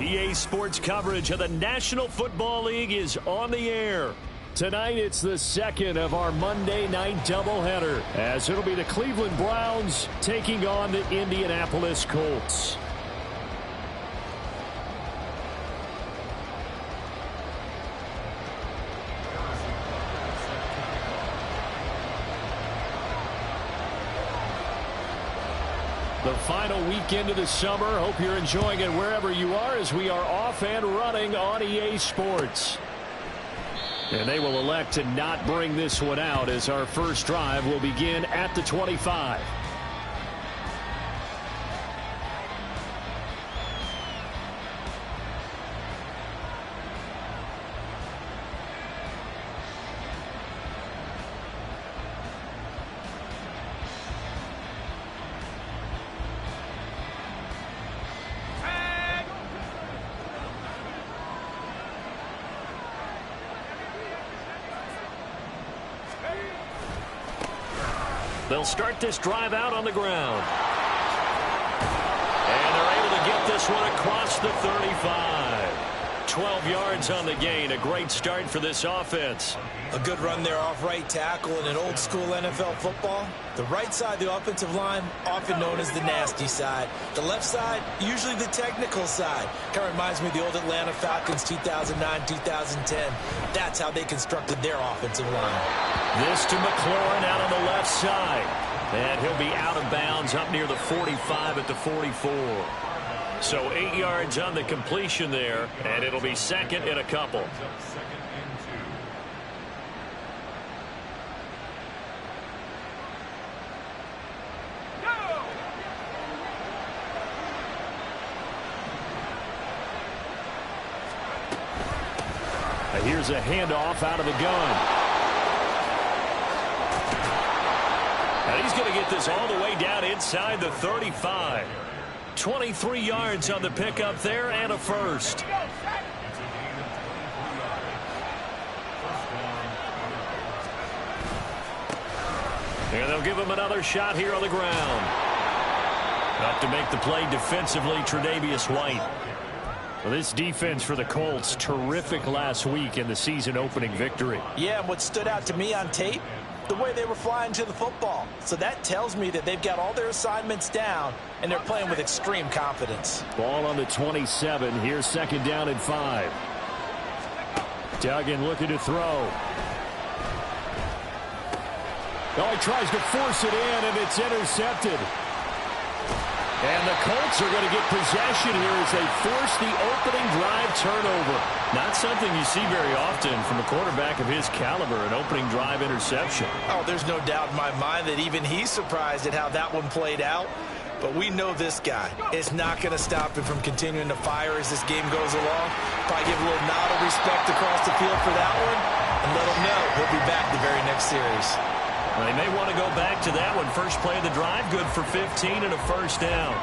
EA Sports coverage of the National Football League is on the air. Tonight, it's the second of our Monday night doubleheader, as it'll be the Cleveland Browns taking on the Indianapolis Colts. The final weekend of the summer. Hope you're enjoying it wherever you are, as we are off and running on EA Sports. And they will elect to not bring this one out, as our first drive will begin at the 25. They'll start this drive out on the ground. And they're able to get this one across the 35. 12 yards on the gain. A great start for this offense. A good run there off right tackle in an old school NFL football. The right side of the offensive line, often known as the nasty side. The left side, usually the technical side. Kind of reminds me of the old Atlanta Falcons 2009-2010. That's how they constructed their offensive line. This to McLaurin out on the left side. And he'll be out of bounds up near the 45 at the 44. So 8 yards on the completion there, and it'll be second and a couple. Here's a handoff out of the gun. And he's going to get this all the way down inside the 35. 23 yards on the pickup there, and a first. And they'll give him another shot here on the ground. Up to make the play defensively, Tre'Davious White. Well, this defense for the Colts, terrific last week in the season-opening victory. Yeah, and what stood out to me on tape, the way they were flying to the football. So that tells me that they've got all their assignments down, and they're playing with extreme confidence. Ball on the 27. Here's second down and 5. Duggan looking to throw. Oh, he tries to force it in, and it's intercepted. And the Colts are going to get possession here as they force the opening drive turnover. Not something you see very often from a quarterback of his caliber, an opening drive interception. Oh, there's no doubt in my mind that even he's surprised at how that one played out. But we know this guy is not going to stop him from continuing to fire as this game goes along. Probably give a little nod of respect across the field for that one, and let him know he'll be back the very next series. Well, they may want to go back to that one. First play of the drive, good for 15 and a first down.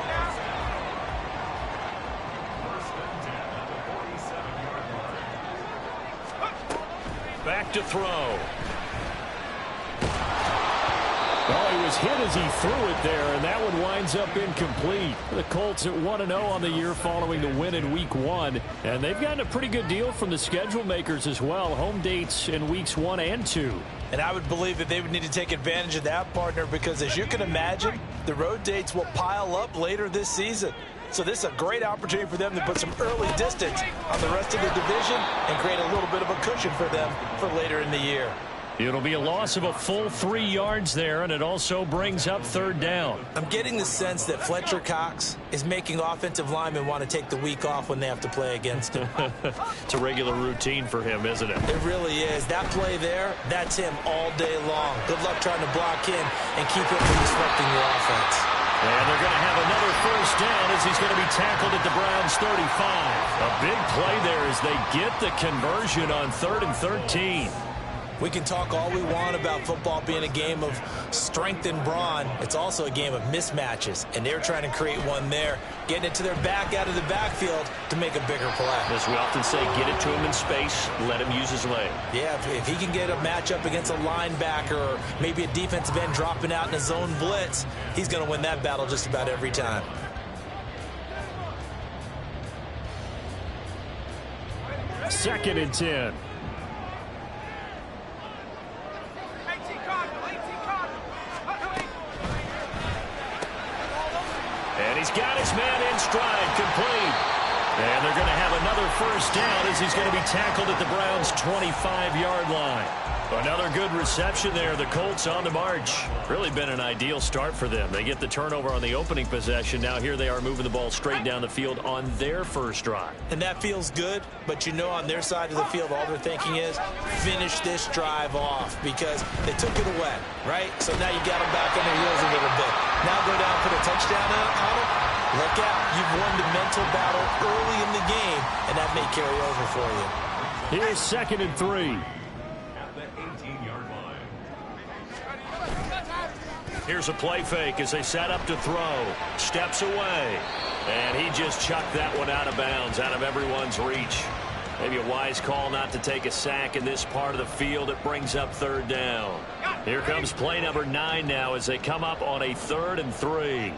Back to throw. Well, he was hit as he threw it there, and that one winds up incomplete. The Colts at 1-0 on the year following the win in Week 1, and they've gotten a pretty good deal from the schedule makers as well. Home dates in Weeks 1 and 2. And I would believe that they would need to take advantage of that, partner, because as you can imagine, the road dates will pile up later this season. So this is a great opportunity for them to put some early distance on the rest of the division and create a little bit of a cushion for them for later in the year. It'll be a loss of a full 3 yards there, and it also brings up third down. I'm getting the sense that Fletcher Cox is making offensive linemen want to take the week off when they have to play against him. It's a regular routine for him, isn't it? It really is. That play there, that's him all day long. Good luck trying to block him and keep him from disrupting your offense. And they're going to have another first down as he's going to be tackled at the Browns' 35. A big play there as they get the conversion on 3rd and 13. We can talk all we want about football being a game of strength and brawn. It's also a game of mismatches, and they're trying to create one there, getting it to their back out of the backfield to make a bigger play. As we often say, get it to him in space, let him use his leg. Yeah, if he can get a matchup against a linebacker or maybe a defensive end dropping out in a zone blitz, he's going to win that battle just about every time. 2nd and 10. And he's got his man in stride, complete. And they're going to have another first down as he's going to be tackled at the Browns' 25-yard line. Another good reception there. The Colts on the march. Really been an ideal start for them. They get the turnover on the opening possession. Now here they are moving the ball straight down the field on their first drive. And that feels good, but you know on their side of the field, all they're thinking is finish this drive off because they took it away, right? So now you got them back on their heels a little bit. Now go down, put a touchdown on them. Look out. You've won the mental battle early in the game, and that may carry over for you. Here's 2nd and 3. Here's a play fake as they set up to throw. Steps away. And he just chucked that one out of bounds, out of everyone's reach. Maybe a wise call not to take a sack in this part of the field. It brings up 3rd down. Here comes play number 9 now as they come up on a 3rd and 3.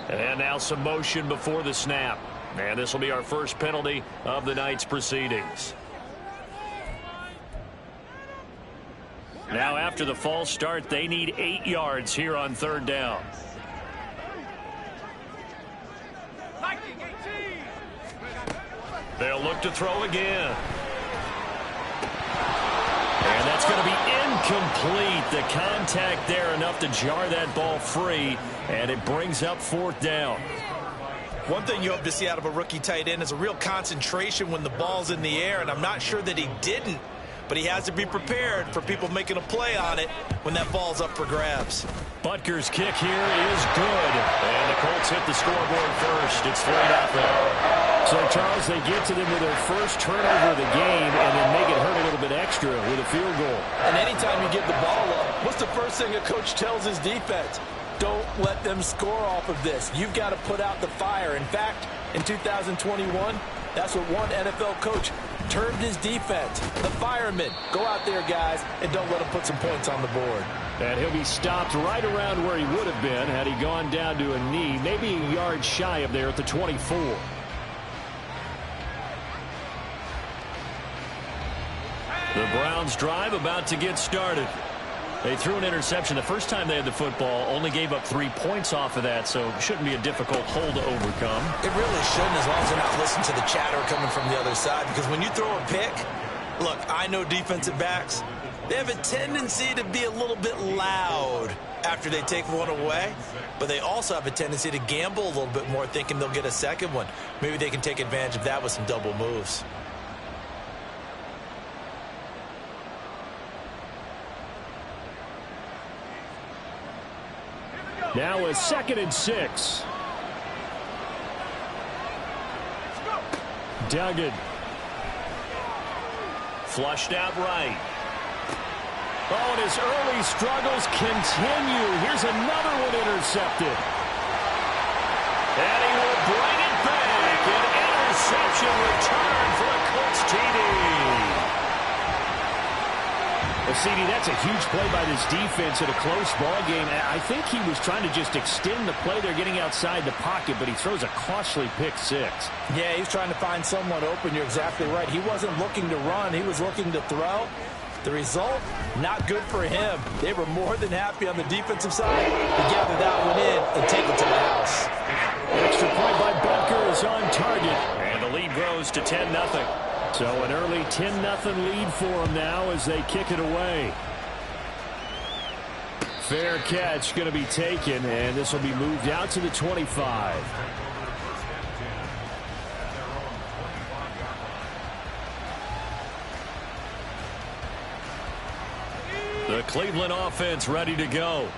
And now some motion before the snap. And this will be our first penalty of the night's proceedings. Now after the false start, they need 8 yards here on 3rd down. They'll look to throw again. And that's going to be incomplete. The contact there enough to jar that ball free, and it brings up 4th down. One thing you hope to see out of a rookie tight end is a real concentration when the ball's in the air, and I'm not sure that he didn't. But he has to be prepared for people making a play on it when that ball's up for grabs. Butker's kick here is good. And the Colts hit the scoreboard first. It's 3-0. So, Charles, they get to them with their first turnover of the game and then make it hurt a little bit extra with a field goal. And anytime you give the ball up, what's the first thing a coach tells his defense? Don't let them score off of this. You've got to put out the fire. In fact, in 2021, that's what one NFL coach termed his defense, the firemen. Go out there, guys, and don't let them put some points on the board. And he'll be stopped right around where he would have been had he gone down to a knee, maybe a yard shy of there at the 24. The Browns drive about to get started. They threw an interception the first time they had the football, only gave up 3 points off of that, so it shouldn't be a difficult hole to overcome. It really shouldn't, as long as they're not listening to the chatter coming from the other side, because when you throw a pick, look, I know defensive backs, they have a tendency to be a little bit loud after they take one away, but they also have a tendency to gamble a little bit more, thinking they'll get a second one. Maybe they can take advantage of that with some double moves. Now a 2nd and 6. Duggan. Flushed out right. Oh, and his early struggles continue. Here's another one intercepted. And he will bring it back. An interception return for a Colts TD. Well, CD, that's a huge play by this defense in a close ball game. I think he was trying to just extend the play. They're getting outside the pocket, but he throws a costly pick 6. Yeah, he's trying to find someone open. You're exactly right. He wasn't looking to run. He was looking to throw. The result, not good for him. They were more than happy on the defensive side to gather that one in and take it to the house. Extra point by Butker is on target. And the lead grows to 10-0. So an early 10-0 lead for them now as they kick it away. Fair catch going to be taken, and this will be moved out to the 25. The Cleveland offense ready to go.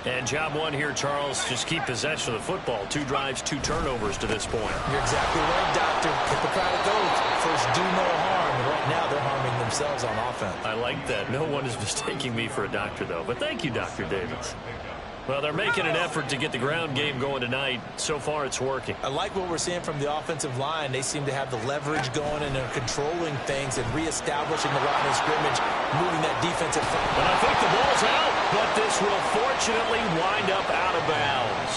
And job one here, Charles, just keep possession of the football. 2 drives, 2 turnovers to this point. You're exactly right, Doctor. Hippocratic oath. First, do no harm. And right now, they're harming themselves on offense. I like that. No one is mistaking me for a doctor, though. But thank you, Dr. Davis. Well, they're making an effort to get the ground game going tonight. So far, it's working. I like what we're seeing from the offensive line. They seem to have the leverage going, and they're controlling things and reestablishing the line of scrimmage, moving that defensive front. And I think the ball's out, but this will fortunately wind up out of bounds.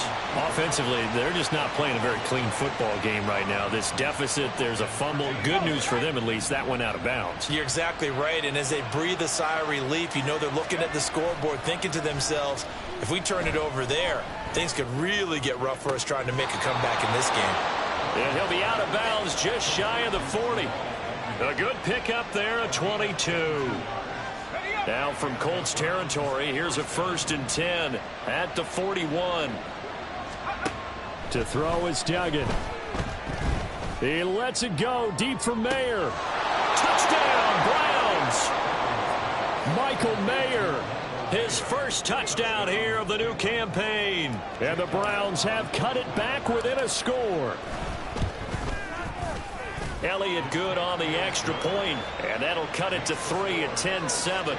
Offensively, they're just not playing a very clean football game right now. This deficit, there's a fumble. Good news for them, at least. That went out of bounds. You're exactly right, and as they breathe a sigh of relief, you know they're looking at the scoreboard, thinking to themselves, if we turn it over there, things could really get rough for us trying to make a comeback in this game. And he'll be out of bounds just shy of the 40. A good pickup there, a 22. Now from Colts territory, here's a 1st and 10 at the 41. To throw is Duggan. He lets it go deep for Mayer. Touchdown, Browns. Michael Mayer, his first touchdown here of the new campaign. And the Browns have cut it back within a score. Elliott good on the extra point, and that'll cut it to 3 at 10-7.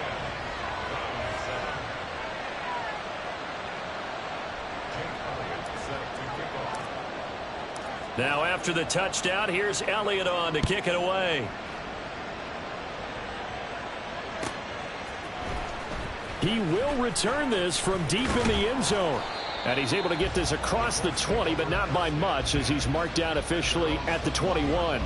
Now after the touchdown, here's Elliott on to kick it away. He will return this from deep in the end zone. And he's able to get this across the 20, but not by much, as he's marked down officially at the 21.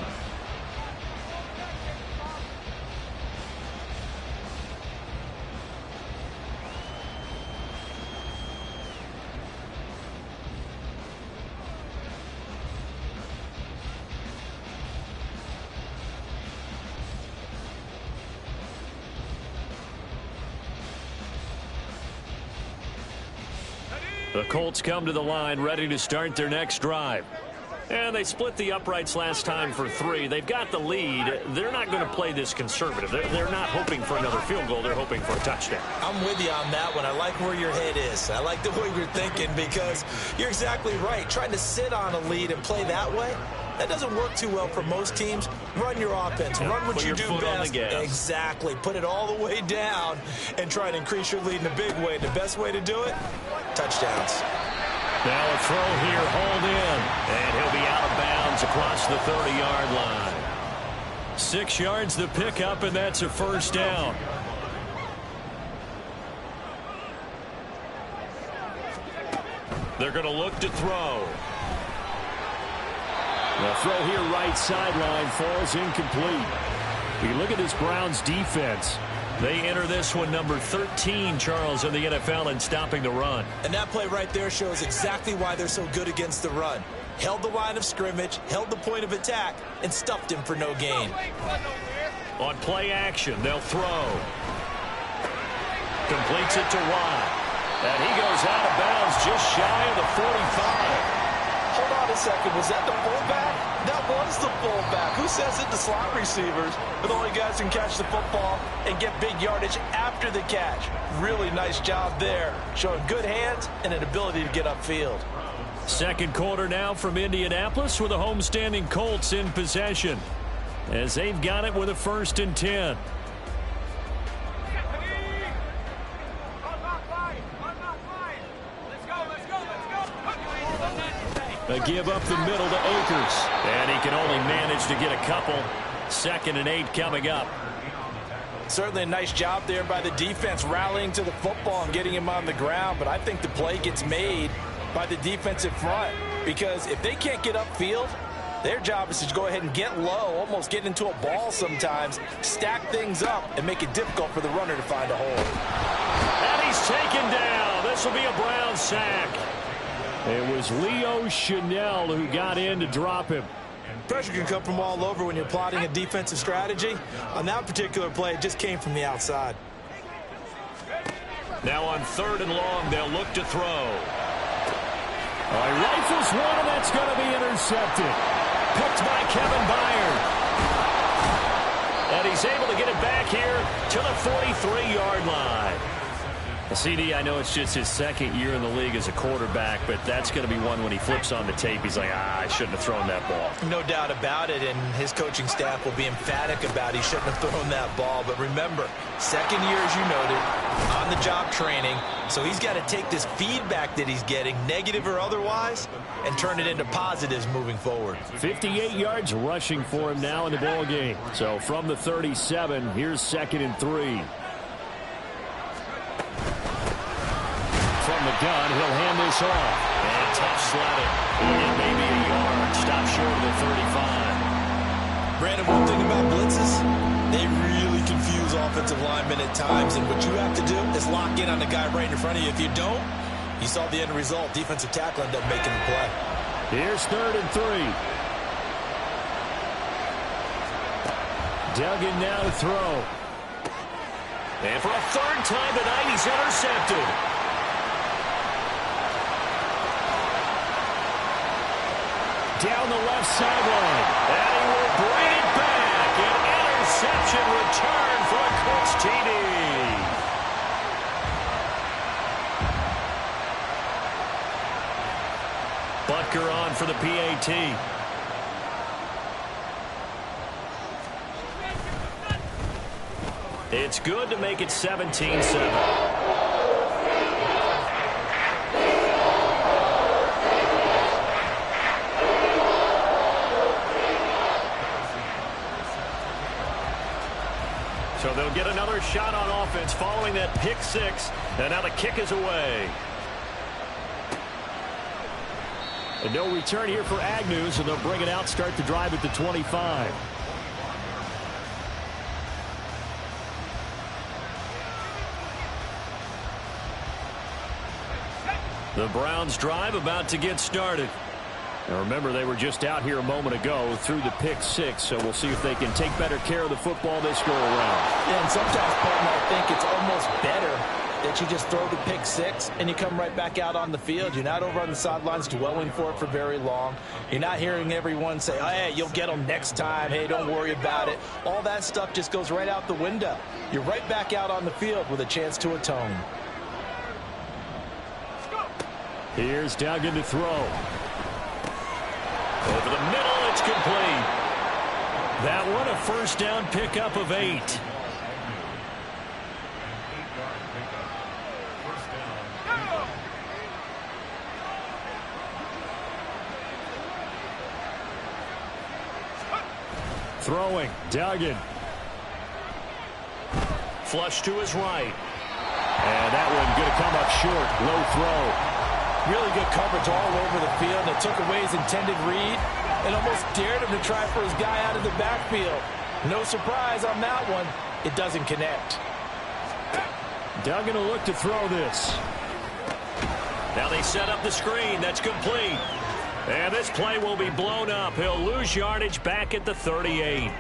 The Colts come to the line ready to start their next drive. And they split the uprights last time for 3. They've got the lead. They're not going to play this conservative. They're not hoping for another field goal. They're hoping for a touchdown. I'm with you on that one. I like where your head is. I like the way you're thinking because you're exactly right. Trying to sit on a lead and play that way, that doesn't work too well for most teams. Run your offense. Run what you do best. Exactly. Put it all the way down and try and increase your lead in a big way. The best way to do it, touchdowns. Now a throw here, hauled in, and he'll be out of bounds across the 30-yard line. 6 yards the pickup, and that's a 1st down. They're going to look to throw. The throw here, right sideline, falls incomplete. We look at this Browns defense. They enter this one number 13, Charles, in the NFL in stopping the run. And that play right there shows exactly why they're so good against the run. Held the line of scrimmage, held the point of attack, and stuffed him for no gain. On play action, they'll throw. Completes it to Watt. And he goes out of bounds just shy of the 45. Hold on a second. Was that the fullback? That was the fullback. Who says it? The slot receivers are the only guys who can catch the football and get big yardage after the catch. Really nice job there. Showing good hands and an ability to get upfield. Second quarter now from Indianapolis with the homestanding Colts in possession, as they've got it with a 1st and 10. A give up the middle to Akers. And he can only manage to get a couple. 2nd and 8 coming up. Certainly a nice job there by the defense rallying to the football and getting him on the ground. But I think the play gets made by the defensive front. Because if they can't get upfield, their job is to go ahead and get low, almost get into a ball sometimes, stack things up, and make it difficult for the runner to find a hole. And he's taken down. This will be a Brown sack. It was Leo Chanel who got in to drop him. Pressure can come from all over when you're plotting a defensive strategy. On that particular play, it just came from the outside. Now on 3rd and long, they'll look to throw. He rifles one, and that's going to be intercepted. Picked by Kevin Byard. And he's able to get it back here to the 43-yard line. CD, I know it's just his 2nd year in the league as a quarterback, but that's going to be one when he flips on the tape. He's like, I shouldn't have thrown that ball. No doubt about it, and his coaching staff will be emphatic about he shouldn't have thrown that ball. But remember, 2nd year, as you noted, on-the-job training, so he's got to take this feedback that he's getting, negative or otherwise, and turn it into positives moving forward. 58 yards rushing for him now in the ball game. So from the 37, here's 2nd and 3. From the gun, he'll hand this off. And tough sledding. It may be a yard. Stop short of the 35. Brandon, one thing about blitzes, they really confuse offensive linemen at times, and what you have to do is lock in on the guy right in front of you. If you don't, you saw the end result. Defensive tackle ended up making the play. Here's 3rd and 3. Duggan now to throw. And for a 3rd time tonight, he's intercepted. Down the left sideline. And he will bring it back. An interception return for a Colts TD. Butker on for the PAT. It's good to make it 17-7. So they'll get another shot on offense following that pick 6. And now the kick is away. And no return here for Agnew, so they'll bring it out, start the drive at the 25. The Browns drive about to get started. And remember, they were just out here a moment ago through the pick 6, so we'll see if they can take better care of the football this go around. Yeah, and sometimes, Paul, I think it's almost better that you just throw the pick 6 and you come right back out on the field. You're not over on the sidelines dwelling for it for very long. You're not hearing everyone say, oh, hey, you'll get them next time. Hey, don't worry about it. All that stuff just goes right out the window. You're right back out on the field with a chance to atone. Here's Duggan to throw. Over the middle, it's complete. That one a first down pickup of 8. Throwing, Duggan. Flush to his right. And that one going to come up short. Low throw. Really good coverage all over the field, and it took away his intended read and almost dared him to try for his guy out of the backfield. No surprise on that one. It doesn't connect. Duggan will look to throw this. Now they set up the screen. That's complete. And this play will be blown up. He'll lose yardage back at the 38.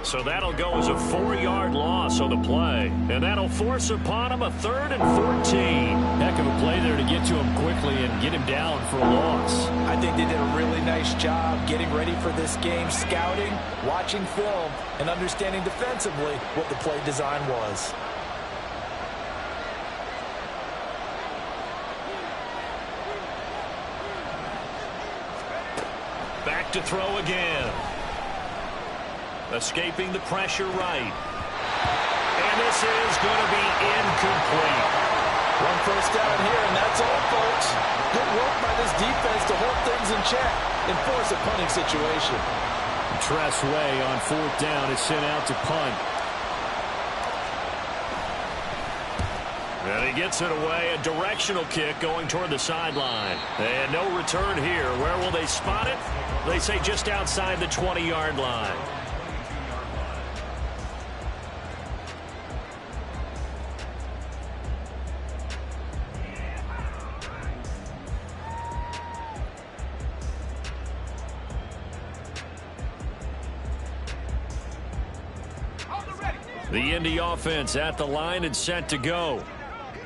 So that'll go as a 4-yard loss on the play. And that'll force upon him a 3rd and 14. Heck of a play there to get to him quickly and get him down for a loss. I think they did a really nice job getting ready for this game, scouting, watching film, and understanding defensively what the play design was. Back to throw again. Escaping the pressure right. And this is going to be incomplete. One first down here, and that's all, folks. Good work by this defense to hold things in check and force a punting situation. Tressway on 4th down is sent out to punt. And he gets it away. A directional kick going toward the sideline. And no return here. Where will they spot it? They say just outside the 20-yard line. The Indy offense at the line and set to go.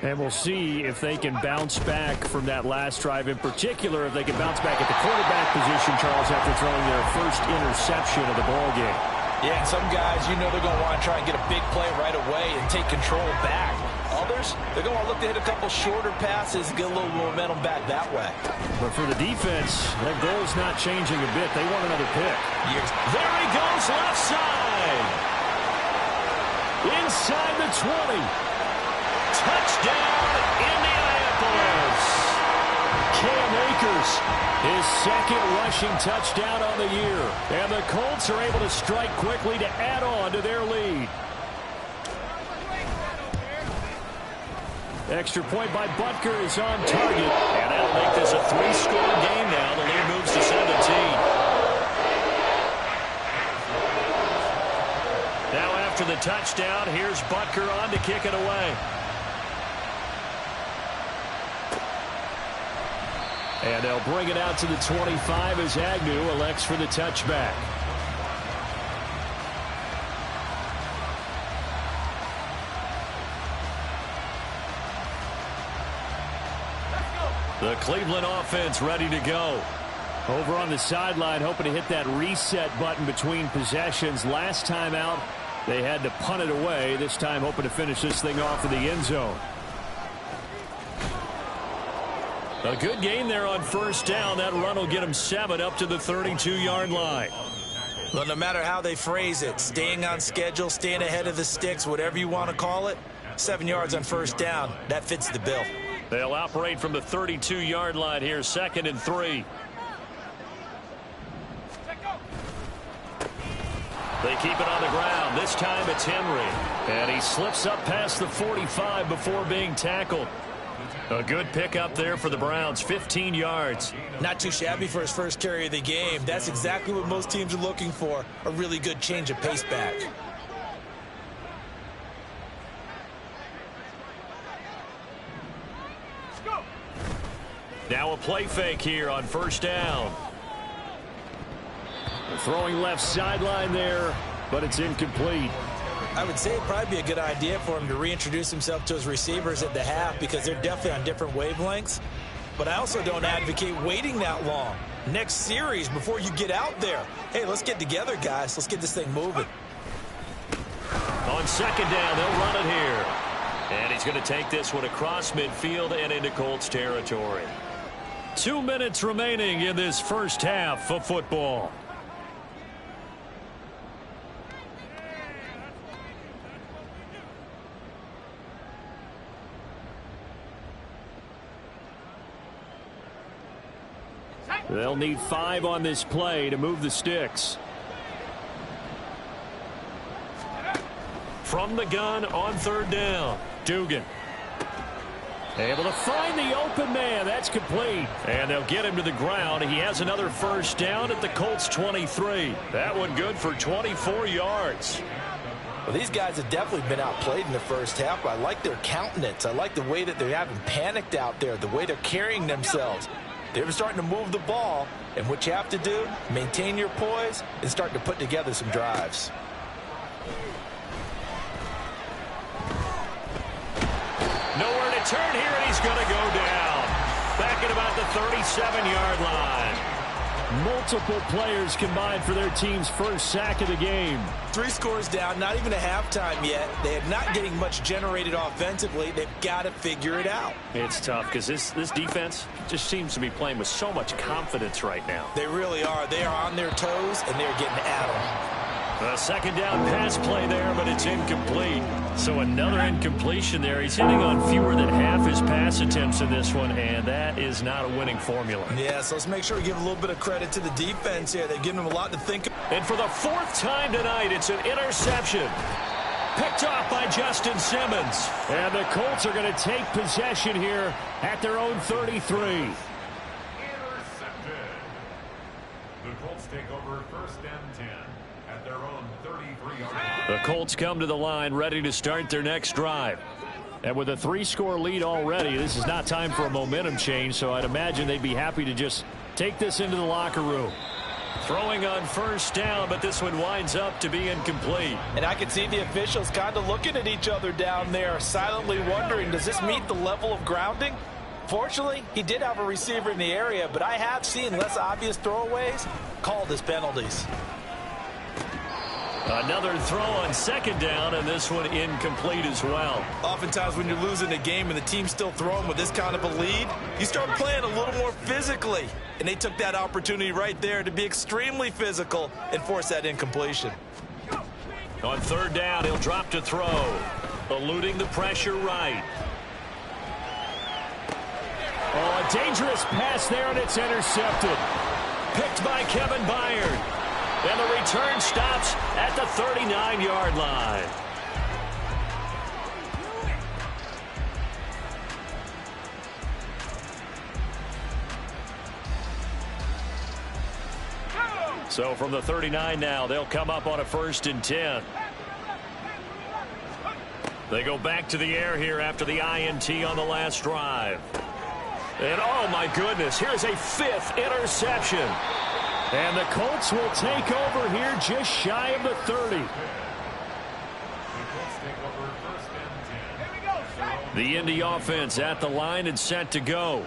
And we'll see if they can bounce back from that last drive. In particular, if they can bounce back at the quarterback position, Charles, after throwing their first interception of the ballgame. Yeah, and some guys, you know they're going to want to try and get a big play right away and take control back. Others, they're going to look to hit a couple shorter passes and get a little momentum back that way. But for the defense, that goal's not changing a bit. They want another pick. There he goes, left side. Inside the 20. Touchdown, Indianapolis. Cam Akers, his second rushing touchdown on the year. And the Colts are able to strike quickly to add on to their lead. Extra point by Butker is on target. And that'll make this a 3-score game now. The lead moves to 17. Now after the touchdown, here's Butker on to kick it away. And they'll bring it out to the 25 as Agnew elects for the touchback. The Cleveland offense ready to go. Over on the sideline, hoping to hit that reset button between possessions. Last time out, they had to punt it away. This time, hoping to finish this thing off in the end zone. A good game there on first down. That run will get them 7 up to the 32-yard line. Well, no matter how they phrase it, staying on schedule, staying ahead of the sticks, whatever you want to call it, 7 yards on first down, that fits the bill. They'll operate from the 32-yard line here, 2nd and 3. They keep it on the ground. This time it's Henry. And he slips up past the 45 before being tackled. A good pickup there for the Browns, 15 yards. Not too shabby for his first carry of the game. That's exactly what most teams are looking for, a really good change of pace back. Now a play fake here on first down. Throwing left sideline there, but it's incomplete. I would say it'd probably be a good idea for him to reintroduce himself to his receivers at the half because they're definitely on different wavelengths. But I also don't advocate waiting that long. Next series before you get out there. Hey, let's get together, guys. Let's get this thing moving. On second down, they'll run it here. And he's going to take this one across midfield and into Colts territory. 2 minutes remaining in this first half of football. They'll need 5 on this play to move the sticks. From the gun on third down, Dugan. Able to find the open man. That's complete. And they'll get him to the ground. He has another first down at the Colts 23. That one good for 24 yards. Well, these guys have definitely been outplayed in the first half. I like their countenance. I like the way that they're having panicked out there, the way they're carrying themselves. They're starting to move the ball, and what you have to do, maintain your poise and start to put together some drives. Nowhere to turn here, and he's going to go down. Back at about the 37-yard line. Multiple players combined for their team's first sack of the game. 3 scores down, not even a halftime yet. They are not getting much generated offensively. They've got to figure it out. It's tough because this defense just seems to be playing with so much confidence right now. They really are. They are on their toes, and they're getting at them. A second down pass play there, but it's incomplete. So another incompletion there. He's hitting on fewer than half his pass attempts in this one, and that is not a winning formula. Yeah, so let's make sure we give a little bit of credit to the defense here. They've given them a lot to think about. And for the 4th time tonight, it's an interception. Picked off by Justin Simmons. And the Colts are going to take possession here at their own 33. Intercepted. The Colts take over 1st and 10 at their own 33-yard line. The Colts come to the line ready to start their next drive. And with a 3-score lead already, this is not time for a momentum change, so I'd imagine they'd be happy to just take this into the locker room. Throwing on first down, but this one winds up to be incomplete. And I can see the officials kind of looking at each other down there, silently wondering, does this meet the level of grounding? Fortunately, he did have a receiver in the area, but I have seen less obvious throwaways called as penalties. Another throw on second down, and this one incomplete as well. Oftentimes when you're losing a game and the team's still throwing with this kind of a lead, you start playing a little more physically. And they took that opportunity right there to be extremely physical and force that incompletion. On third down, he'll drop to throw. Eluding the pressure right. Oh, a dangerous pass there, and it's intercepted. Picked by Kevin Byard. And the return stops at the 39-yard line. So from the 39 now, they'll come up on a 1st and 10. They go back to the air here after the INT on the last drive. And oh my goodness, here's a 5th interception. And the Colts will take over here just shy of the 30. The Indy offense at the line and set to go.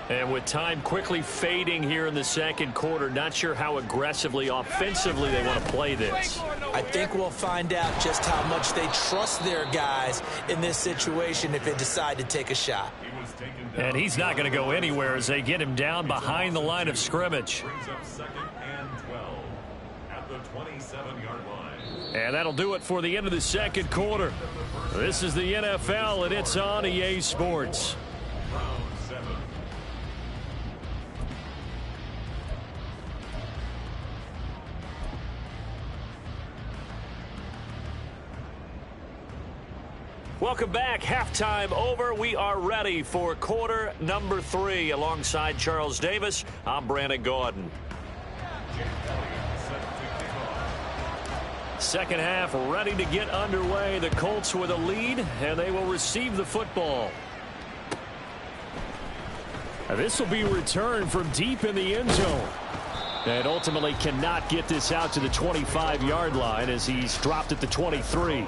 And with time quickly fading here in the second quarter, not sure how aggressively, offensively they want to play this. I think we'll find out just how much they trust their guys in this situation if they decide to take a shot. And he's not going to go anywhere as they get him down behind the line of scrimmage. Brings up 2nd and 12 at the 27-yard line. And that'll do it for the end of the second quarter. This is the NFL, and it's on EA Sports. Round 7. Welcome back. Halftime over. We are ready for quarter number 3. Alongside Charles Davis, I'm Brandon Gaudin. Second half ready to get underway. The Colts with a lead, and they will receive the football. This will be returned from deep in the end zone. And ultimately cannot get this out to the 25-yard line as he's dropped at the 23.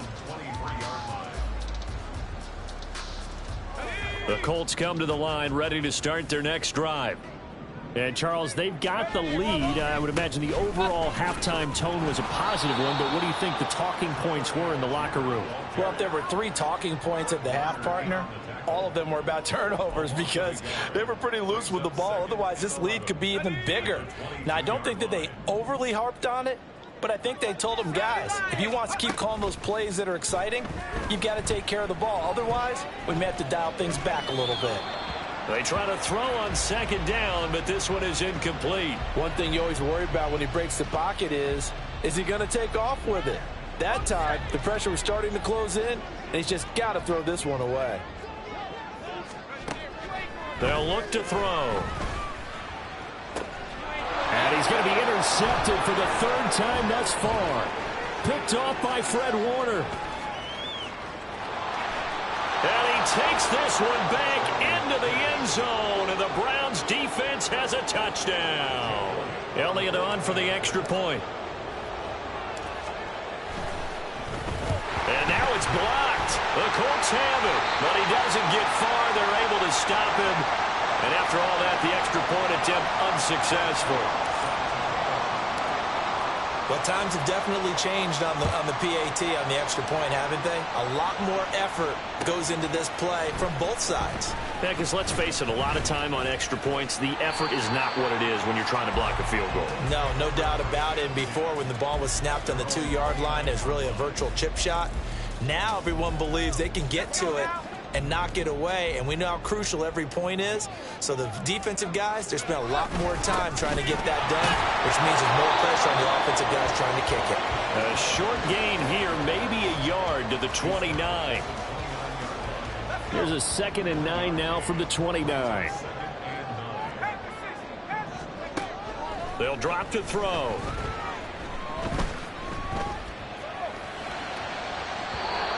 The Colts come to the line ready to start their next drive. And, Charles, they've got the lead. I would imagine the overall halftime tone was a positive one, but what do you think the talking points were in the locker room? Well, if there were 3 talking points at the half, partner, all of them were about turnovers because they were pretty loose with the ball. Otherwise, this lead could be even bigger. Now, I don't think that they overly harped on it, but I think they told them, guys, if you want to keep calling those plays that are exciting, you've got to take care of the ball. Otherwise, we may have to dial things back a little bit. They try to throw on second down, but this one is incomplete. One thing you always worry about when he breaks the pocket is he going to take off with it? That time, the pressure was starting to close in, and he's just got to throw this one away. They'll look to throw. And he's going to be intercepted for the 3rd time thus far. Picked off by Fred Warner. And he takes this one back into the end zone, and the Browns defense has a touchdown. Elliott on for the extra point. And now it's blocked. The Colts have it, but he doesn't get far. They're able to stop him. And after all that, the extra point attempt unsuccessful. Well, times have definitely changed on the PAT, on the extra point, haven't they? A lot more effort goes into this play from both sides. Yeah, because let's face it, a lot of time on extra points, the effort is not what it is when you're trying to block a field goal. No doubt about it. And before, when the ball was snapped on the 2-yard line, it was really a virtual chip shot. Now everyone believes they can get to it and knock it away, and we know how crucial every point is. So the defensive guys, they spent a lot more time trying to get that done, which means there's more pressure on the offensive guys trying to kick it. A short gain here, maybe a yard to the 29. Here's a 2nd and 9 now from the 29. They'll drop to throw.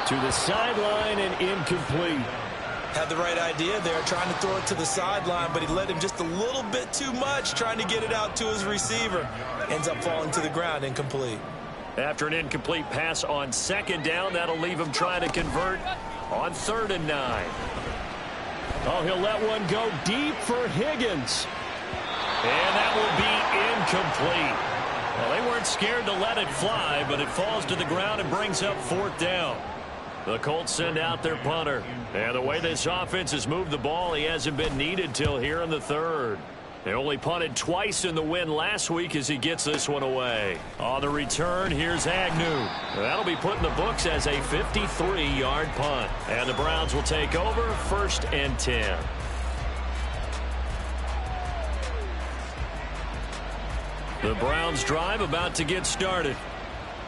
To the sideline and incomplete. Had the right idea there, trying to throw it to the sideline, but he led him just a little bit too much, trying to get it out to his receiver. Ends up falling to the ground, incomplete. After an incomplete pass on 2nd down, that'll leave him trying to convert on 3rd and 9. Oh, he'll let one go deep for Higgins. And that will be incomplete. Well, they weren't scared to let it fly, but it falls to the ground and brings up 4th down. The Colts send out their punter. And the way this offense has moved the ball, he hasn't been needed till here in the 3rd. They only punted twice in the win last week as he gets this one away. On the return, here's Agnew. That'll be put in the books as a 53-yard punt. And the Browns will take over 1st and 10. The Browns drive about to get started.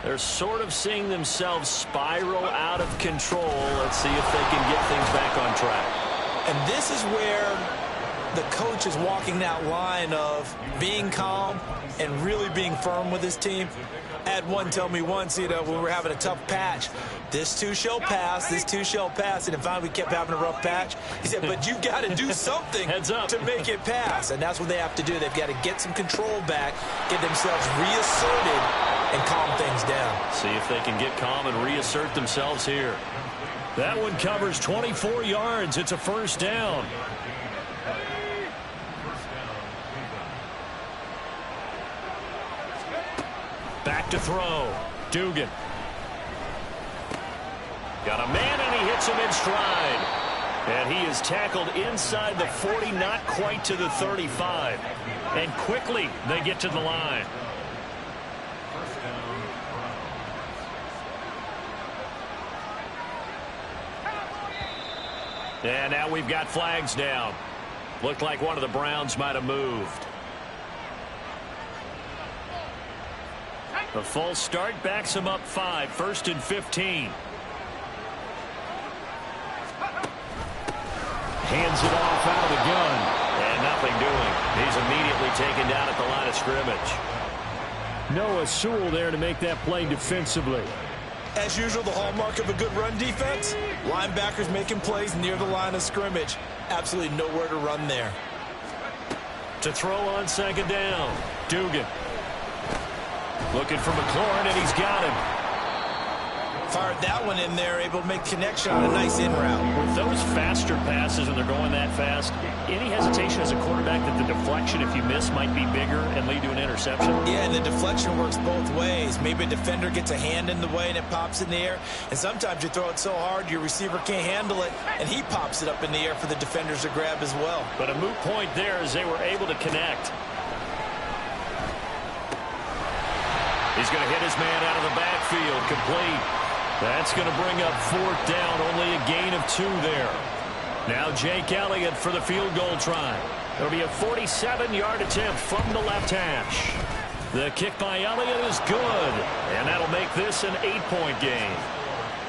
They're sort of seeing themselves spiral out of control. Let's see if they can get things back on track. And this is where the coach is walking that line of being calm and really being firm with his team. I had one tell me once, when we were having a tough patch, this too shall pass, this too shall pass. And finally we kept having a rough patch. He said, but you got to do something to make it pass. And that's what they have to do. They've got to get some control back, get themselves reasserted, and calm things down. See if they can get calm and reassert themselves here. That one covers 24 yards. It's a first down. Back to throw. Dugan. Got a man, and he hits him in stride. And he is tackled inside the 40, not quite to the 35. And quickly they get to the line. And now we've got flags down. Looked like one of the Browns might have moved. The false start backs him up 5, 1st and 15. Hands it off out of the gun. And nothing doing. He's immediately taken down at the line of scrimmage. Noah Sewell there to make that play defensively. As usual, the hallmark of a good run defense, linebackers making plays near the line of scrimmage. Absolutely nowhere to run there. To throw on second down. Dugan. Looking for McLaurin, and he's got him. Fired that one in there, able to make connection on a nice in route. With those faster passes when they're going that fast, any hesitation as a quarterback that the deflection, if you miss, might be bigger and lead to an interception? Yeah, and the deflection works both ways. Maybe a defender gets a hand in the way and it pops in the air. And sometimes you throw it so hard your receiver can't handle it, and he pops it up in the air for the defenders to grab as well. But a moot point there as they were able to connect. He's going to hit his man out of the backfield, complete. That's going to bring up 4th down, only a gain of 2 there. Now Jake Elliott for the field goal try. It'll be a 47-yard attempt from the left hash. The kick by Elliott is good, and that'll make this an 8-point game.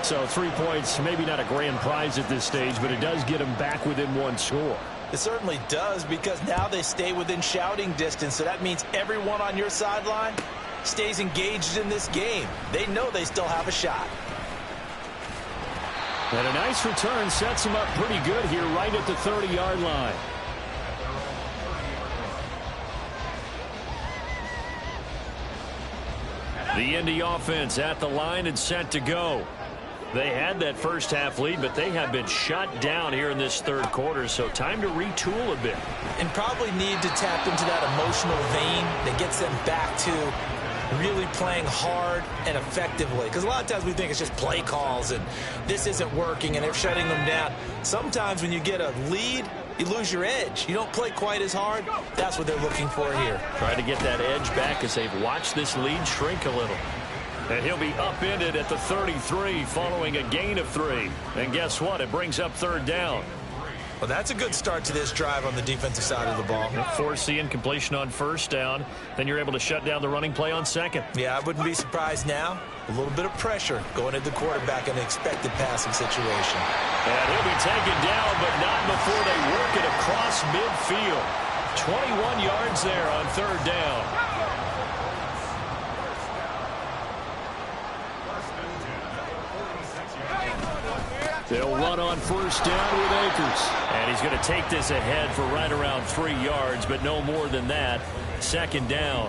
So 3 points, maybe not a grand prize at this stage, but it does get them back within 1 score. It certainly does, because now they stay within shouting distance, so that means everyone on your sideline stays engaged in this game. They know they still have a shot. And a nice return sets him up pretty good here right at the 30-yard line. The Indy offense at the line and set to go. They had that first half lead, but they have been shut down here in this third quarter, so time to retool a bit. And probably need to tap into that emotional vein that gets them back to really playing hard and effectively. Because a lot of times we think it's just play calls and this isn't working and they're shutting them down. Sometimes when you get a lead, you lose your edge. You don't play quite as hard. That's what they're looking for here. Try to get that edge back as they've watched this lead shrink a little. And he'll be upended at the 33 following a gain of 3. And guess what? It brings up 3rd down. Well, that's a good start to this drive on the defensive side of the ball. Force the incompletion on 1st down. Then you're able to shut down the running play on 2nd. Yeah, I wouldn't be surprised now. A little bit of pressure going at the quarterback in an expected passing situation. And he'll be taken down, but not before they work it across midfield. 21 yards there on 3rd down. They'll run on 1st down with Akers. And he's going to take this ahead for right around 3 yards, but no more than that. 2nd down.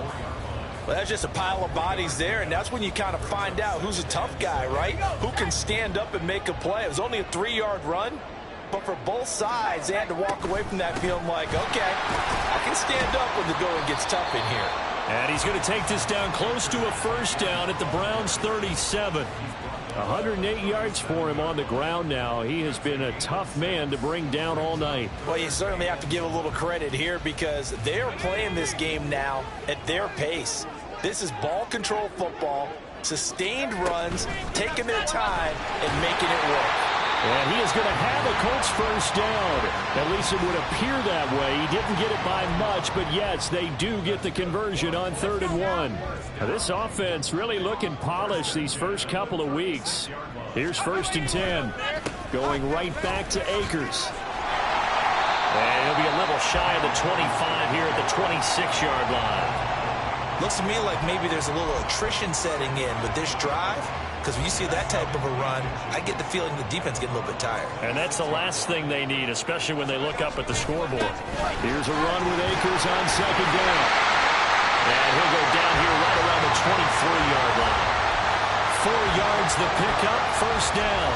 Well, that's just a pile of bodies there, and that's when you kind of find out who's a tough guy, right? Who can stand up and make a play. It was only a 3-yard run, but for both sides, they had to walk away from that feeling like, okay, I can stand up when the going gets tough in here. And he's going to take this down close to a 1st down at the Browns' 37. 108 yards for him on the ground now. He has been a tough man to bring down all night. Well, you certainly have to give a little credit here because they are playing this game now at their pace. This is ball control football, sustained runs, taking their time, and making it work. And he is going to have a Colts 1st down. At least it would appear that way. He didn't get it by much, but yes, they do get the conversion on 3rd and 1. Now, this offense really looking polished these first couple of weeks. Here's 1st and 10. Going right back to Akers. And it'll be a level little shy of the 25 here at the 26-yard line. Looks to me like maybe there's a little attrition setting in with this drive, because when you see that type of a run, I get the feeling the defense getting a little bit tired. And that's the last thing they need, especially when they look up at the scoreboard. Here's a run with Akers on second down. And he'll go down here right around the 23-yard line. 4 yards the pickup, first down.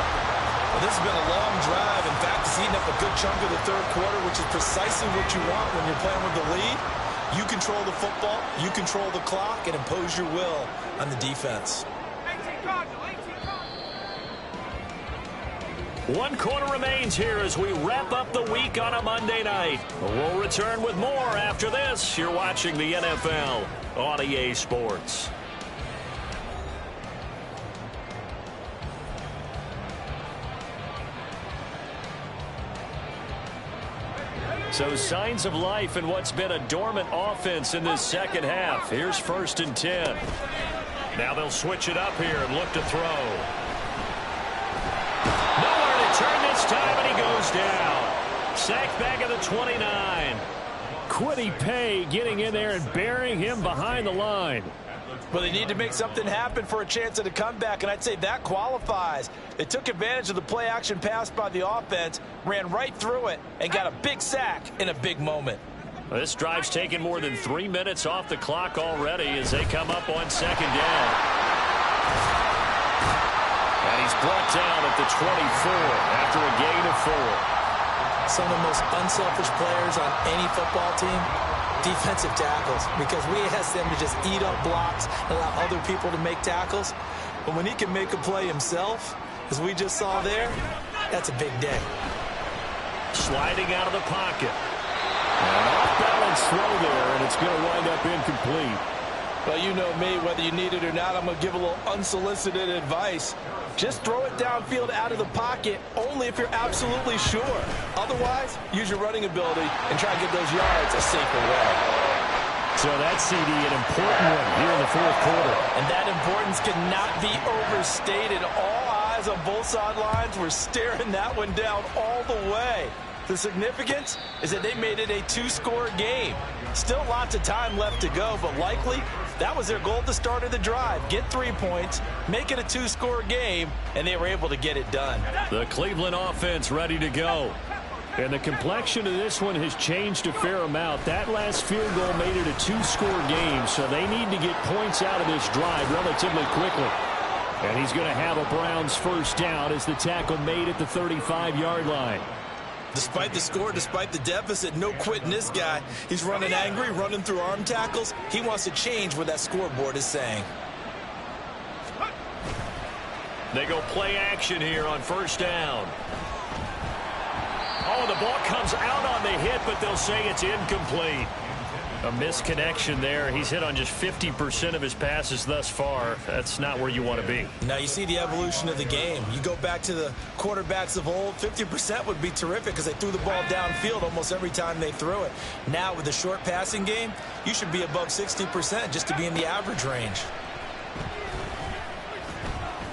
Well, this has been a long drive. In fact, it's eating up a good chunk of the third quarter, which is precisely what you want when you're playing with the lead. You control the football, you control the clock, and impose your will on the defense. 1 quarter remains here as we wrap up the week on a Monday night. We'll return with more after this. You're watching the NFL on EA Sports. So signs of life in what's been a dormant offense in this second half. Here's 1st and 10. Now they'll switch it up here and look to throw. Nowhere to turn this time, and he goes down. Sacked back at the 29. Quiddy Pay getting in there and burying him behind the line. Well, they need to make something happen for a chance at a comeback, and I'd say that qualifies. They took advantage of the play-action pass by the offense, ran right through it, and got a big sack in a big moment. This drive's taken more than 3 minutes off the clock already as they come up on second down. And he's brought down at the 24 after a gain of 4. Some of the most unselfish players on any football team, defensive tackles, because we ask them to just eat up blocks and allow other people to make tackles. But when he can make a play himself, as we just saw there, that's a big day. Sliding out of the pocket. An off-balance throw there, and it's going to wind up incomplete. Well, you know me, whether you need it or not, I'm going to give a little unsolicited advice. Just throw it downfield out of the pocket only if you're absolutely sure. Otherwise, use your running ability and try to get those yards a safer way. So that CD, an important one here in the fourth quarter. And that importance cannot be overstated. All eyes on both sidelines were staring that one down all the way. The significance is that they made it a 2-score game. Still lots of time left to go, but likely that was their goal at the start of the drive. Get 3 points, make it a 2-score game, and they were able to get it done. The Cleveland offense ready to go. And the complexion of this one has changed a fair amount. That last field goal made it a 2-score game, so they need to get points out of this drive relatively quickly. And he's going to have a Browns first down as the tackle made at the 35-yard line. Despite the score, despite the deficit, no quitting this guy. He's running angry, running through arm tackles. He wants to change what that scoreboard is saying. They go play action here on first down. Oh, the ball comes out on the hit, but they'll say it's incomplete. A misconnection there. He's hit on just 50% of his passes thus far. That's not where you want to be. Now you see the evolution of the game. You go back to the quarterbacks of old, 50% would be terrific because they threw the ball downfield almost every time they threw it. Now with the short passing game, you should be above 60% just to be in the average range.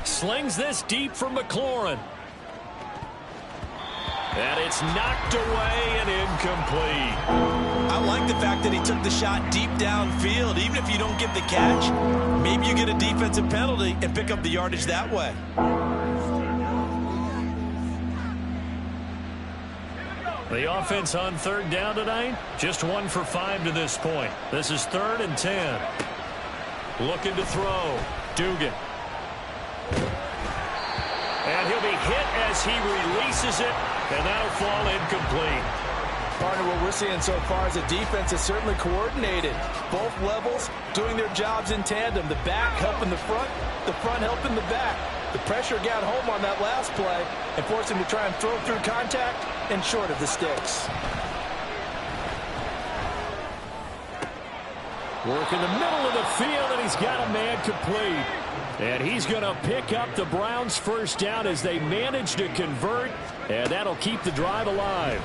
Slings this deep from McLaurin. And it's knocked away and incomplete. I like the fact that he took the shot deep downfield. Even if you don't get the catch, maybe you get a defensive penalty and pick up the yardage that way. The offense on third down tonight, just 1 for 5 to this point. This is 3rd and 10. Looking to throw. Dugan. And he'll be hit as he releases it, and that'll fall incomplete. Partner, what we're seeing so far is a defense is certainly coordinated. Both levels doing their jobs in tandem. The back helping the front helping the back. The pressure got home on that last play and forced him to try and throw through contact and short of the sticks. Work in the middle of the field, and he's got a man complete. And he's going to pick up the Browns' first down as they manage to convert, and that'll keep the drive alive.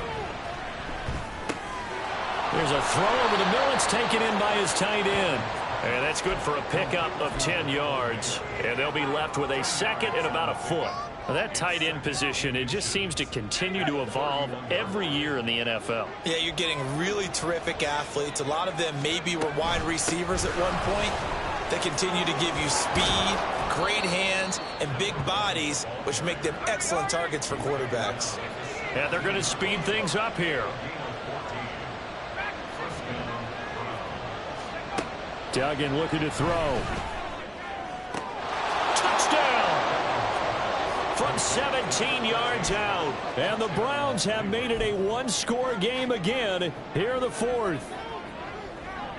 There's a throw over the middle. It's taken in by his tight end. And that's good for a pickup of 10 yards. And they'll be left with a 2nd and about a foot. Well, that tight end position, it just seems to continue to evolve every year in the NFL. Yeah, you're getting really terrific athletes. A lot of them maybe were wide receivers at one point. They continue to give you speed, great hands, and big bodies, which make them excellent targets for quarterbacks. Yeah, they're going to speed things up here. Duggan looking to throw. Touchdown! From 17 yards out. And the Browns have made it a one-score game again here in the fourth.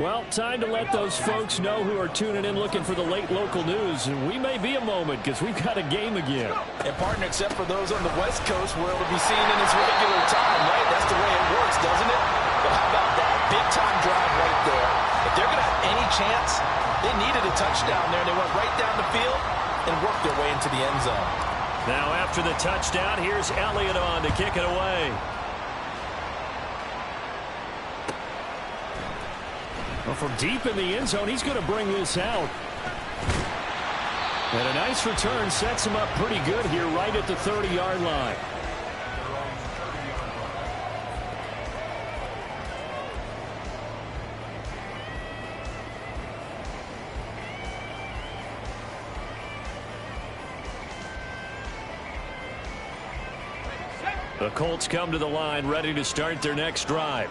Well, time to let those folks know who are tuning in looking for the late local news. And we may be a moment because we've got a game again. And, partner, except for those on the West Coast, where it'll be seen in its regular time, right? That's the way it works, doesn't it? But how about that big-time drive right there? If they're going to have any chance, they needed a touchdown there. They went right down the field and worked their way into the end zone. Now, after the touchdown, here's Elliott on to kick it away. Well, from deep in the end zone, he's going to bring this out. And a nice return sets him up pretty good here right at the 30-yard line. The Colts come to the line ready to start their next drive.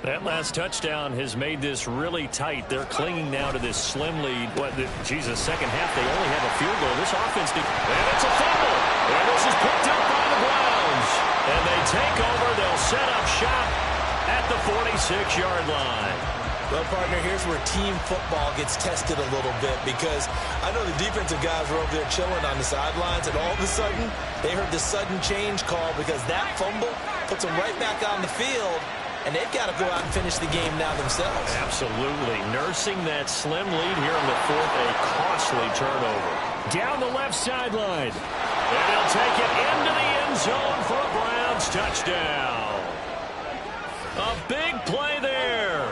That last touchdown has made this really tight. They're clinging now to this slim lead. Second half, they only have a field goal. This offense, and it's a fumble. And this is picked up by the Browns. And they take over. They'll set up shop at the 46-yard line. Well, partner, here's where team football gets tested a little bit, because I know the defensive guys were over there chilling on the sidelines, and all of a sudden, they heard the sudden change call because that fumble puts them right back on the field. And they've got to go out and finish the game now themselves. Absolutely. Nursing that slim lead here in the fourth, a costly turnover. Down the left sideline. And they'll take it into the end zone for a Browns touchdown. A big play there.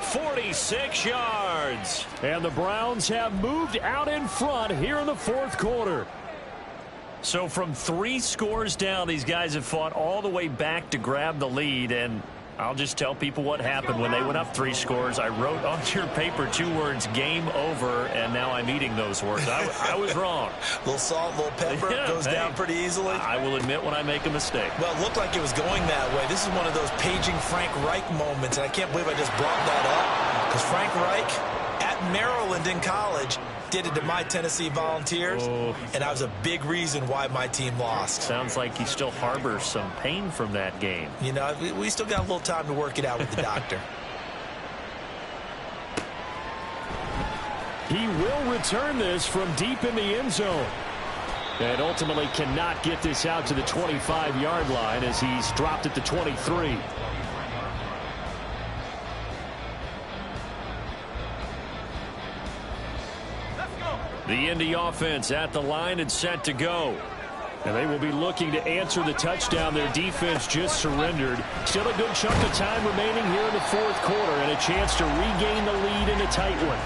46 yards. And the Browns have moved out in front here in the fourth quarter. So from 3 scores down, these guys have fought all the way back to grab the lead, and I'll just tell people what happened when they went up 3 scores. I wrote on your paper 2 words, game over, and now I'm eating those words. I was wrong. A little salt, a little pepper, goes down pretty easily. I will admit when I make a mistake. Well, it looked like it was going that way. This is one of those paging Frank Reich moments, and I can't believe I just brought that up, because Frank Reich at Maryland in college did it to my Tennessee Volunteers, and that was a big reason why my team lost. Sounds like he still harbors some pain from that game. You know, we still got a little time to work it out with the doctor. He will return this from deep in the end zone. And ultimately cannot get this out to the 25-yard line as he's dropped at the 23. The Indy offense at the line and set to go. And they will be looking to answer the touchdown their defense just surrendered. Still a good chunk of time remaining here in the fourth quarter and a chance to regain the lead in a tight one.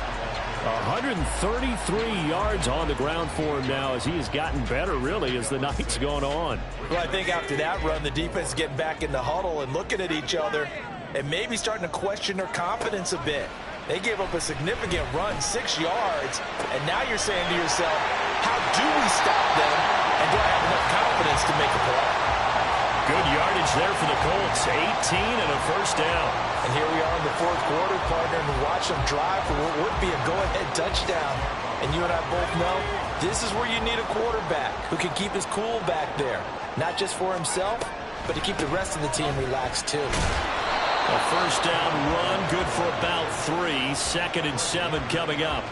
133 yards on the ground for him now as he has gotten better, really, as the night's gone on. Well, I think after that run, the defense is getting back in the huddle and looking at each other and maybe starting to question their confidence a bit. They gave up a significant run, 6 yards, and now you're saying to yourself, how do we stop them, and do I have enough confidence to make a play? Good yardage there for the Colts, 18 and a first down. And here we are in the fourth quarter, partner, and watch them drive for what would be a go-ahead touchdown. And you and I both know this is where you need a quarterback who can keep his cool back there, not just for himself, but to keep the rest of the team relaxed too. A first down run, good for about 3. 2nd and 7 coming up.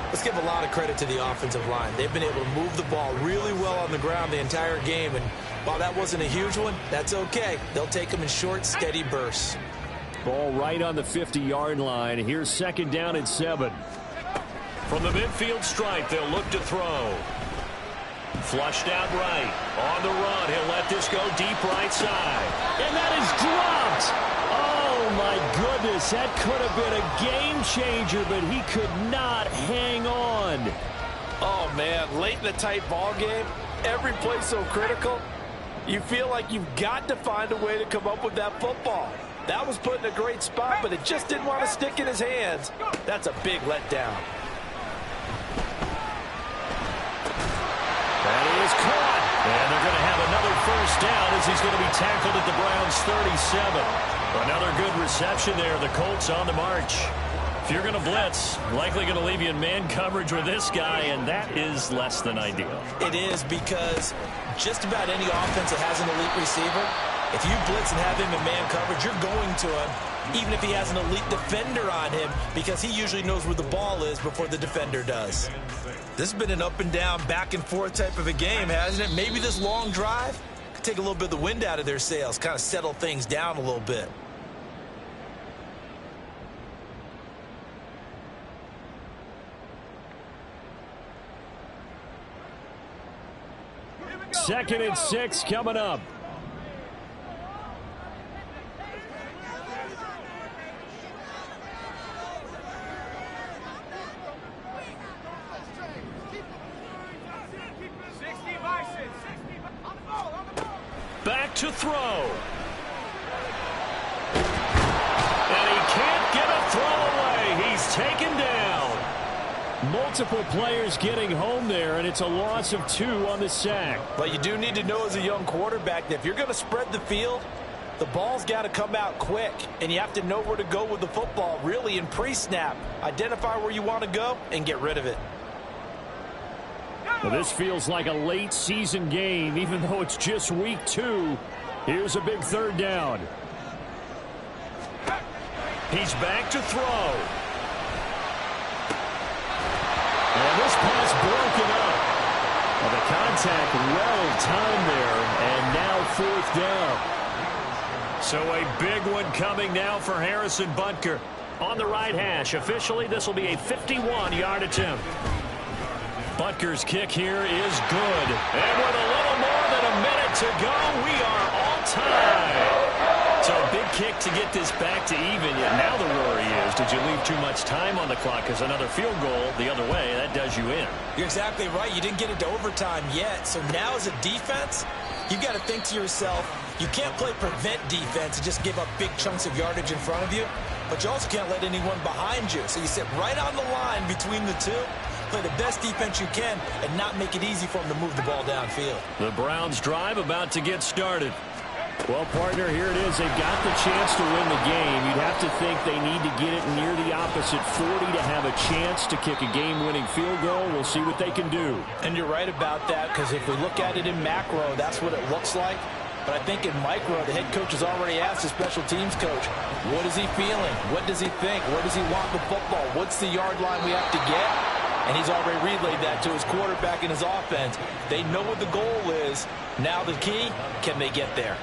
Let's give a lot of credit to the offensive line. They've been able to move the ball really well on the ground the entire game, and while that wasn't a huge one, that's okay. They'll take them in short, steady bursts. Ball right on the 50-yard line. Here's 2nd down and 7. From the midfield stripe, they'll look to throw. Flushed out right. On the run, he'll let this go deep right side. And that is dropped. Oh, my goodness. That could have been a game changer, but he could not hang on. Oh, man, late in the tight ball game, every play so critical, you feel like you've got to find a way to come up with that football. That was put in a great spot, but it just didn't want to stick in his hands. That's a big letdown. That is caught. And they're going to have another first down as he's going to be tackled at the Browns' 37. Another good reception there. The Colts on the march. If you're going to blitz, likely going to leave you in man coverage with this guy, and that is less than ideal. It is, because just about any offense that has an elite receiver, if you blitz and have him in man coverage, you're going to him, even if he has an elite defender on him, because he usually knows where the ball is before the defender does. This has been an up and down, back and forth type of a game, hasn't it? Maybe this long drive could take a little bit of the wind out of their sails, kind of settle things down a little bit. Second and 6 coming up. Back to throw. And he can't get a throw away. He's taken down. Multiple players getting home there, and it's a loss of 2 on the sack. But you do need to know as a young quarterback that if you're going to spread the field, the ball's got to come out quick, and you have to know where to go with the football, really, in pre-snap. Identify where you want to go and get rid of it. Well, this feels like a late season game, even though it's just week 2. Here's a big third down. He's back to throw. And this pass broken up. Well, the contact well timed there, and now 4th down. So a big one coming now for Harrison Butker. On the right hash, officially this will be a 51-yard attempt. Butker's kick here is good. And with a little more than a minute to go, we are all tied. So a big kick to get this back to even. Yet now the worry is, did you leave too much time on the clock? Because another field goal the other way, that does you in. You're exactly right. You didn't get into overtime yet. So now as a defense, you've got to think to yourself, you can't play prevent defense and just give up big chunks of yardage in front of you. But you also can't let anyone behind you. So you sit right on the line between the two. Play the best defense you can and not make it easy for them to move the ball downfield. The Browns drive about to get started. Well, partner, here it is. They've got the chance to win the game. You'd have to think they need to get it near the opposite 40 to have a chance to kick a game-winning field goal. We'll see what they can do. And you're right about that, because if we look at it in macro, that's what it looks like. But I think in micro, the head coach has already asked the special teams coach, what is he feeling? What does he think? Where does he want the football? What's the yard line we have to get? And he's already relayed that to his quarterback and his offense. They know what the goal is. Now the key, can they get there?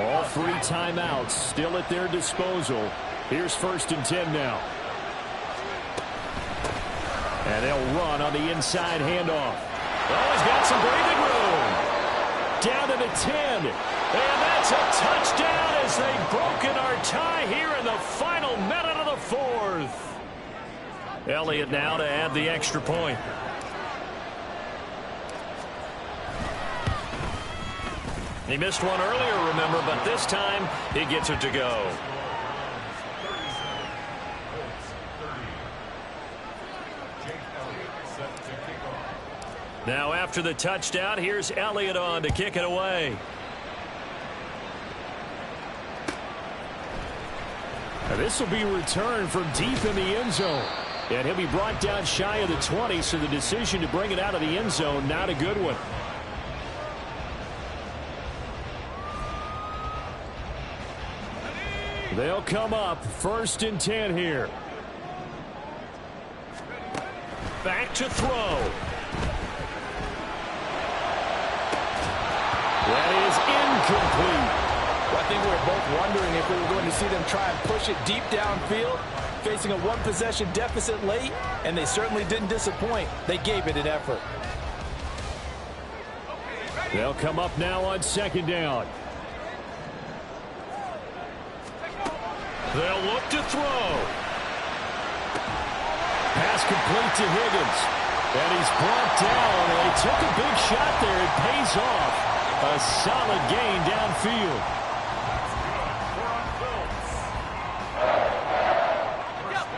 All 3 timeouts still at their disposal. Here's 1st and 10 now. And they'll run on the inside handoff. Oh, he's got some breathing room. Down to the 10. And that's a touchdown as they've broken our tie here in the final minute of the 4th. Elliott now to add the extra point. He missed one earlier, remember, but this time he gets it to go. Now after the touchdown, here's Elliott on to kick it away. Now this will be returned from deep in the end zone. And he'll be brought down shy of the 20, so the decision to bring it out of the end zone, not a good one. They'll come up 1st and 10 here. Back to throw. That is incomplete. Well, I think we were both wondering if we were going to see them try and push it deep downfield, facing a 1-possession deficit late, and they certainly didn't disappoint. They gave it an effort. They'll come up now on 2nd down. They'll look to throw. Pass complete to Higgins. And he's brought down. They took a big shot there. It pays off. A solid gain downfield.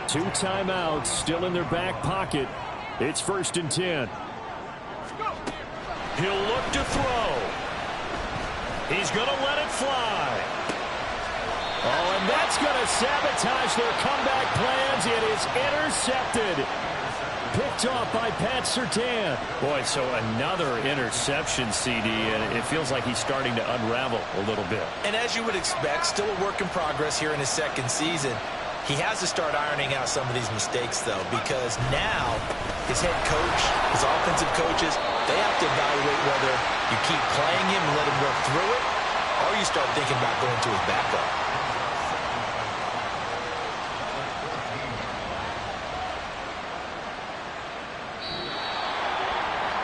Two timeouts still in their back pocket. It's 1st and 10. He'll look to throw. He's going to let it fly. Oh, and that's going to sabotage their comeback plans. It is intercepted. Picked off by Pat Surtain. Boy, so another interception, CD, and it feels like he's starting to unravel a little bit. And as you would expect, still a work in progress here in his second season. He has to start ironing out some of these mistakes, though, because now his head coach, his offensive coaches, they have to evaluate whether you keep playing him and let him work through it, or you start thinking about going to his backup.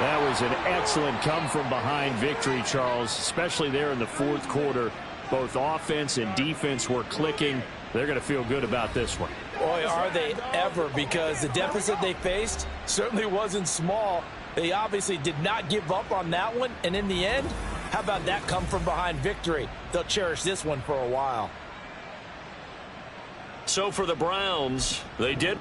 That was an excellent come-from-behind victory, Charles, especially there in the fourth quarter. Both offense and defense were clicking. They're going to feel good about this one. Boy, are they ever, because the deficit they faced certainly wasn't small. They obviously did not give up on that one, and in the end, how about that come-from-behind victory? They'll cherish this one for a while. So for the Browns, they did